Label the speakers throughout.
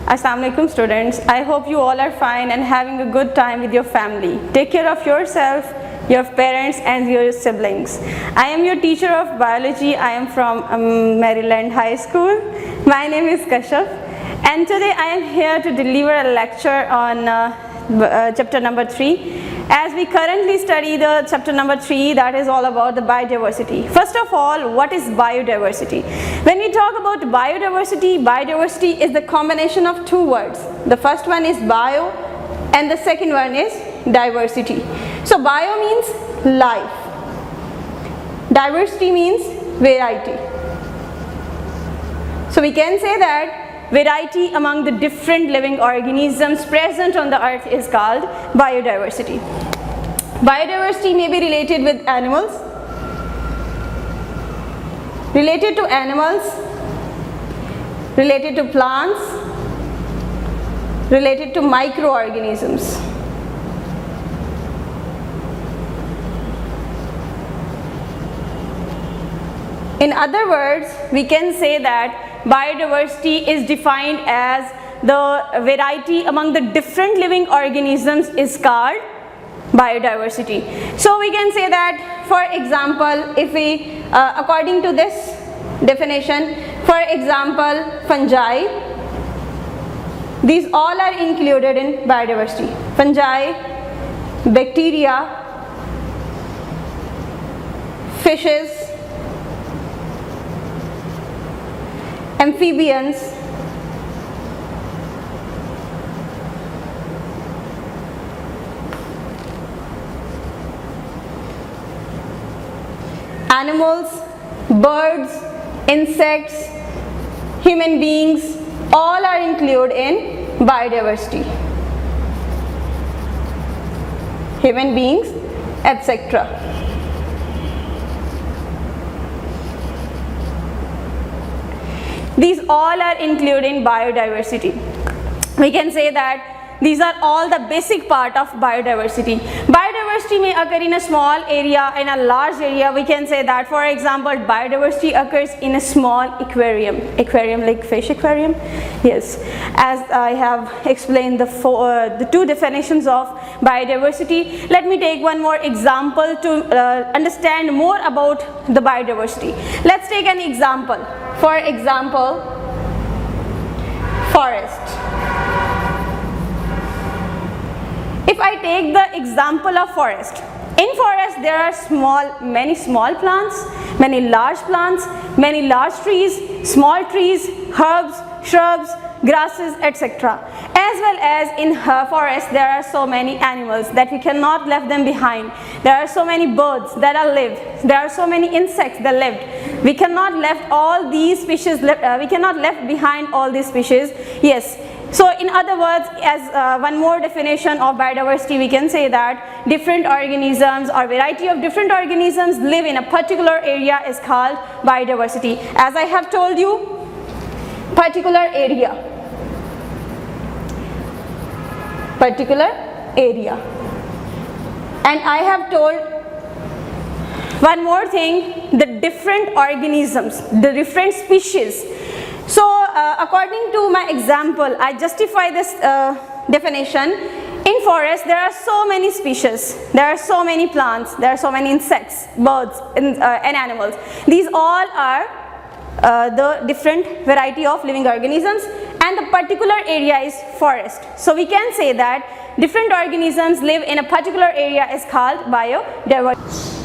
Speaker 1: Assalamu alaikum students. I hope you all are fine and having a good time with your family. Take care of yourself, your parents and your siblings. I am your teacher of biology. I am from Maryland High School. My name is Kashaf and today I am here to deliver a lecture on chapter number 3. As we currently study the chapter number 3, that is all about the biodiversity. First of all, what is biodiversity? When we talk about biodiversity, biodiversity is the combination of two words. The first one is bio and the second one is diversity. So bio means life. Diversity means variety. So we can say that variety among the different living organisms present on the earth is called biodiversity. Biodiversity may be related with animals, related to plants, related to microorganisms. In other words, we can say that biodiversity is defined as the variety among the different living organisms is called biodiversity. So we can say that, for example, if we according to this definition, for example, fungi, these all are included in biodiversity. Fungi, bacteria, fishes, amphibians, animals, birds, insects, human beings, all are included in biodiversity. Human beings, etc. These all are included in biodiversity. We can say that these are all the basic part of biodiversity. Biodiversity may occur in a small area, in a large area. We can say that, for example, biodiversity occurs in a small aquarium. Aquarium like fish aquarium? Yes. As I have explained the two definitions of biodiversity, let me take one more example to understand more about the biodiversity. Let's take an example. For example, forest. If I take the example of forest, in forest there are many small plants, many large trees, small trees, herbs, shrubs, grasses, etc. As well as in forest there are so many animals that we cannot leave them behind. There are so many birds that are lived. There are so many insects that lived. We cannot leave all these species. We cannot leave behind all these species. Yes. So in other words, as one more definition of biodiversity, we can say that different organisms or variety of different organisms live in a particular area is called biodiversity. As I have told you, particular area. And I have told one more thing, the different organisms, the different species. So according to my example, I justify this definition. In forest there are so many species, there are so many plants, there are so many insects, birds and animals. These all are the different variety of living organisms, and the particular area is forest. So we can say that different organisms live in a particular area is called biodiversity.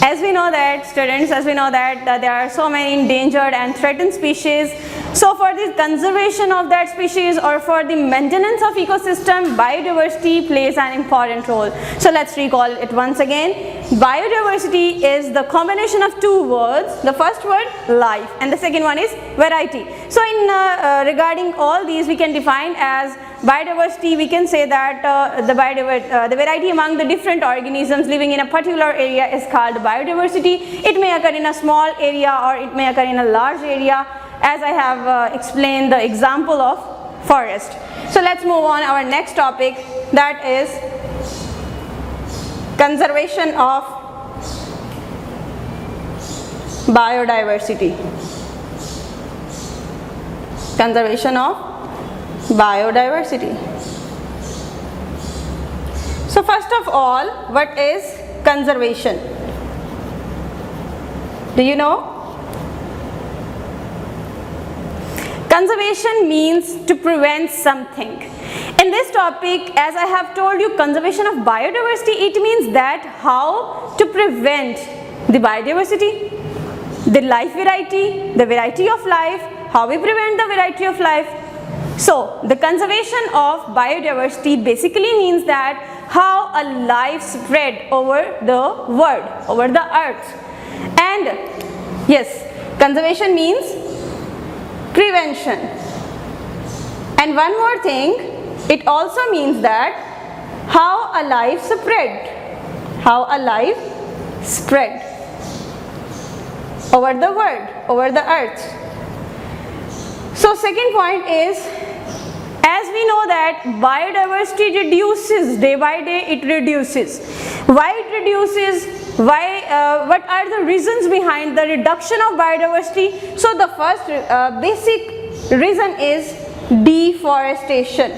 Speaker 1: As we know that, students, there are so many endangered and threatened species. So for the conservation of that species or for the maintenance of ecosystem, biodiversity plays an important role. So let's recall it once again. Biodiversity is the combination of two words. The first word, life, and the second one is variety. So in regarding all these, we can define as biodiversity, we can say that the variety among the different organisms living in a particular area is called biodiversity. It may occur in a small area or it may occur in a large area, as I have explained the example of forest. So let's move on our next topic, that is conservation of biodiversity. Conservation of Biodiversity. So first of all, what is conservation? Do you know? Conservation means to prevent something. In this topic, as I have told you, conservation of biodiversity, it means that how to prevent the biodiversity, the life variety, the variety of life, how we prevent the variety of life. So, the conservation of biodiversity basically means that how a life spread over the world, over the earth. And yes, conservation means prevention. And one more thing, it also means that how a life spread, how a life spread over the world, over the earth. So second point is, as we know that biodiversity reduces day by day, it reduces. Why it reduces? Why? What are the reasons behind the reduction of biodiversity? So the first basic reason is deforestation.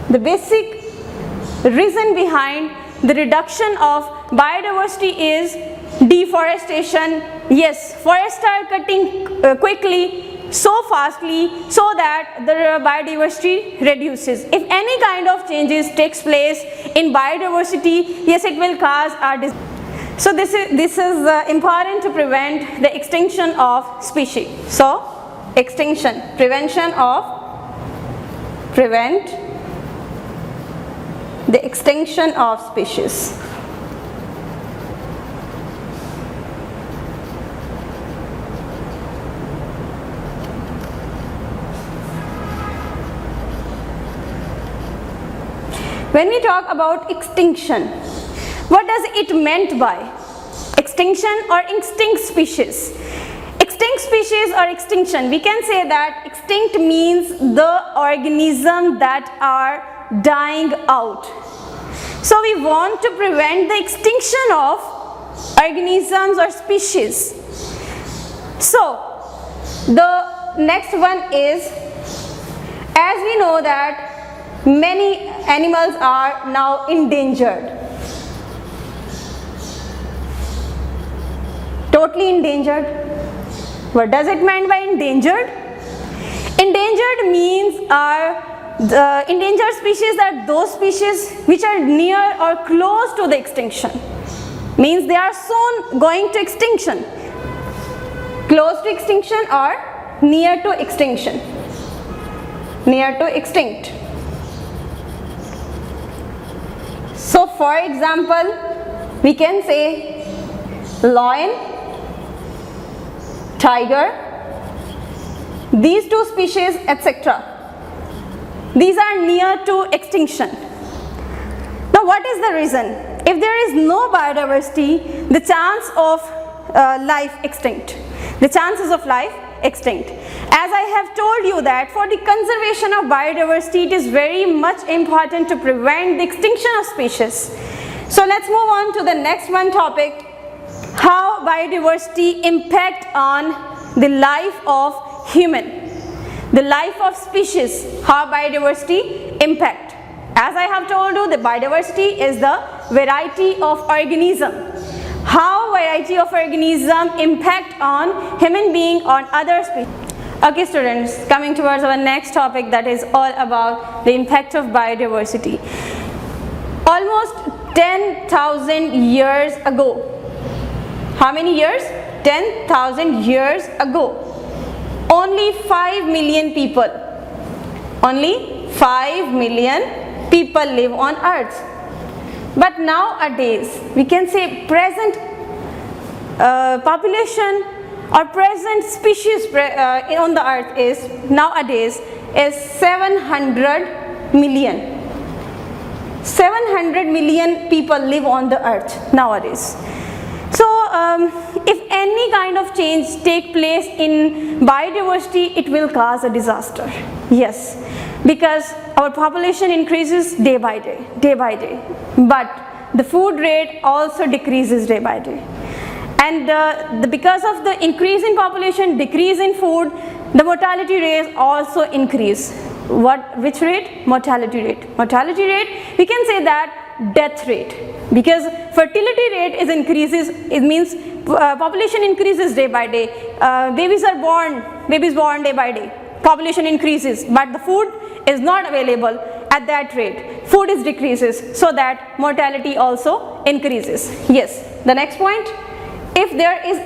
Speaker 1: The basic reason behind the reduction of biodiversity is deforestation. Yes, forests are cutting quickly, so fastly, so that the biodiversity reduces. If any kind of changes takes place in biodiversity, yes, it will cause our disease. So this is important to prevent the extinction of species. So extinction, prevent the extinction of species. When we talk about extinction, what does it meant by extinction or extinct species? Extinct species or extinction, we can say that extinct means the organisms that are dying out. So we want to prevent the extinction of organisms or species. So the next one is, as we know that many animals are now endangered, totally endangered. What does it mean by endangered? Endangered means the endangered species are those species which are near or close to the extinction. Means they are soon going to extinction. Close to extinction or near to extinction. Near to extinct. So for example, we can say lion, tiger, these two species, etc. These are near to extinction. Now what is the reason? If there is no biodiversity, the chance of life extinct. The chances of life extinct. As I have told you that for the conservation of biodiversity, it is very much important to prevent the extinction of species. So let's move on to the next one topic, how biodiversity impact on the life of human. The life of species, how biodiversity impact. As I have told you, the biodiversity is the variety of organism. How variety of organism impact on human being, on other species. Okay students, coming towards our next topic, that is all about the impact of biodiversity. Almost 10,000 years ago. How many years? 10,000 years ago. Only 5 million people, only 5 million people live on earth. But nowadays, we can say present population or present species on the earth is nowadays is 700 million. 700 million people live on the earth nowadays. So if any kind of change take place in biodiversity, it will cause a disaster. Yes, because our population increases day by day, but the food rate also decreases day by day. And because of the increase in population, decrease in food, the mortality rate also increase. Which rate? Mortality rate. Mortality rate, we can say that death rate, because fertility rate is increases, it means population increases day by day, babies born day by day, population increases, but the food is not available at that rate, food is decreases, so that mortality also increases. Yes, the next point, if there is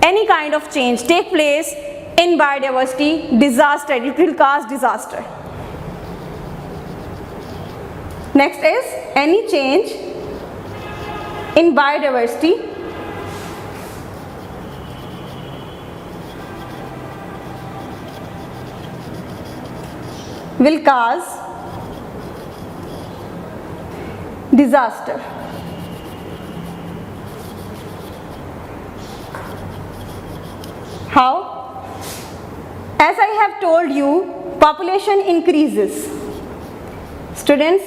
Speaker 1: any kind of change take place in biodiversity, disaster, it will cause disaster. Next is any change in biodiversity will cause disaster. How? As I have told you, population increases. Students,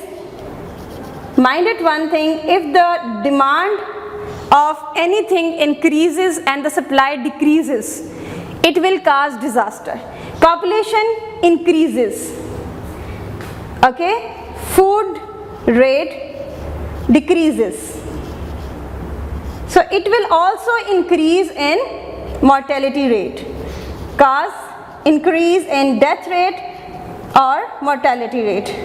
Speaker 1: mind it one thing, if the demand of anything increases and the supply decreases, it will cause disaster. Population increases, okay, food rate decreases, so it will also increase in mortality rate, cause increase in death rate or mortality rate.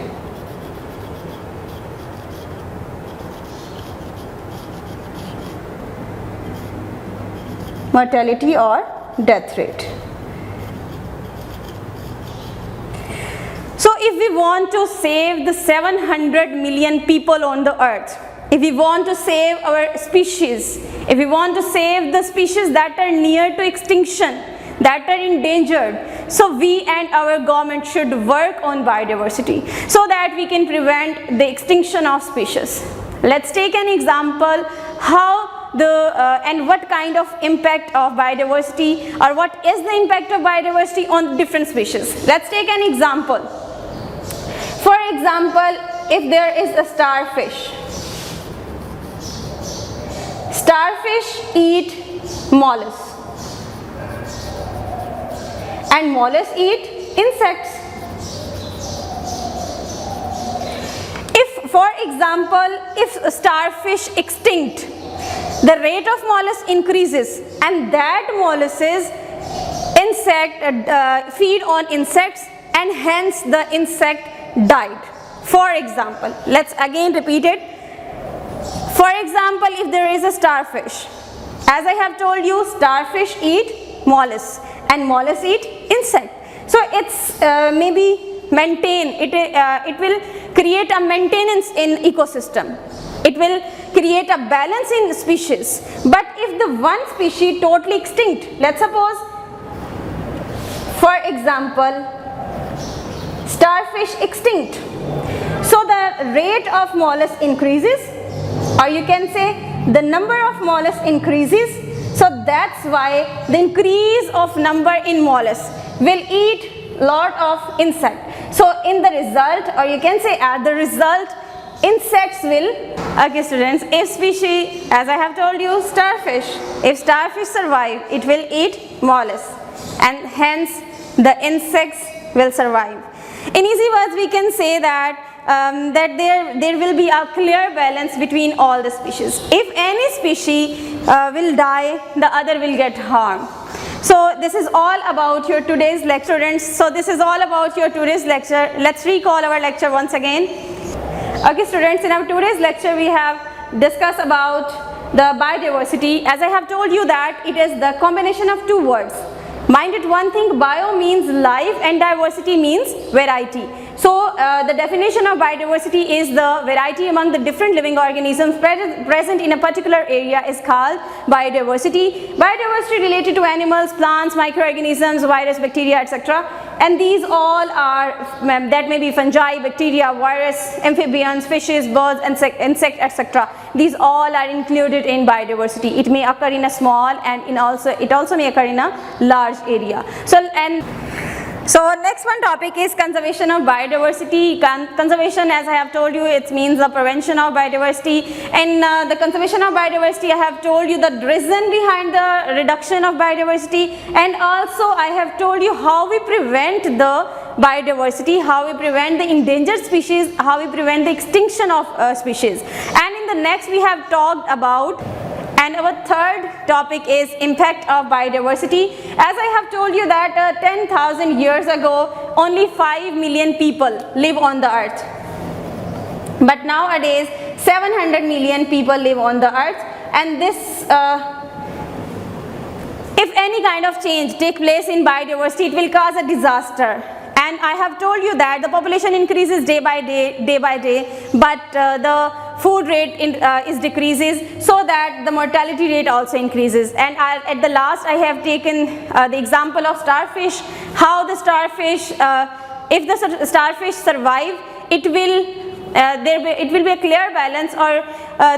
Speaker 1: Mortality or death rate. So if we want to save the 700 million people on the earth, if we want to save our species, if we want to save the species that are near to extinction, that are endangered, so we and our government should work on biodiversity so that we can prevent the extinction of species. Let's take an example how and what kind of impact of biodiversity, or what is the impact of biodiversity on different species. Let's take an example. For example, if there is a starfish, starfish eat mollusks and mollusks eat insects. If, for example, if a starfish extinct, the rate of mollusk increases and that mollusks feed on insects and hence the insect died. For example, let's again repeat it. For example, if there is a starfish, as I have told you, starfish eat mollusks and mollusks eat insect. So it's maybe maintain, it will create a maintenance in ecosystem. It will create a balance in species. But if the one species totally extinct, let's suppose, for example, starfish extinct, so the rate of mollusk increases, or you can say the number of mollusks increases, so that's why the increase of number in mollusks will eat lot of insect. So in the result, or you can say at the result, insects will, okay students, if species, as I have told you, starfish, if starfish survive, it will eat mollusks and hence the insects will survive. In easy words, we can say that there will be a clear balance between all the species. If any species will die, the other will get harmed. So this is all about your today's lecture, students. So this is all about your today's lecture. Let's recall our lecture once again. Okay students, in our today's lecture we have discussed about the biodiversity. As I have told you that it is the combination of two words. Mind it one thing, bio means life and diversity means variety. So the definition of biodiversity is the variety among the different living organisms present in a particular area is called biodiversity. Biodiversity related to animals, plants, microorganisms, virus, bacteria, etc. And these all are, that may be fungi, bacteria, virus, amphibians, fishes, birds, insect, etc. These all are included in biodiversity. It may occur in a small and it also may occur in a large area. So, and So next one topic is conservation of biodiversity. Conservation, as I have told you, it means the prevention of biodiversity. And the conservation of biodiversity, I have told you the reason behind the reduction of biodiversity, and also I have told you how we prevent the biodiversity, how we prevent the endangered species, how we prevent the extinction of species. And in the next we have talked about, and our third topic is impact of biodiversity. As I have told you that 10,000 years ago, only 5 million people live on the earth. But nowadays, 700 million people live on the earth, and this, if any kind of change take place in biodiversity, it will cause a disaster. And I have told you that the population increases day by day, but the food rate is decreases, so that the mortality rate also increases. And at the last I have taken the example of starfish, how the starfish, if the starfish survive, it will be a clear balance, or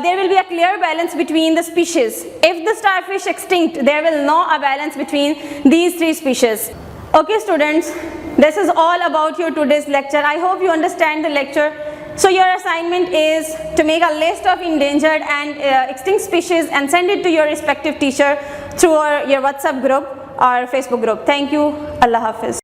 Speaker 1: there will be a clear balance between the species. If the starfish extinct, there will no a balance between these three species. Okay students, this is all about your today's lecture. I hope you understand the lecture. So your assignment is to make a list of endangered and extinct species and send it to your respective teacher through your WhatsApp group or Facebook group. Thank you. Allah Hafiz.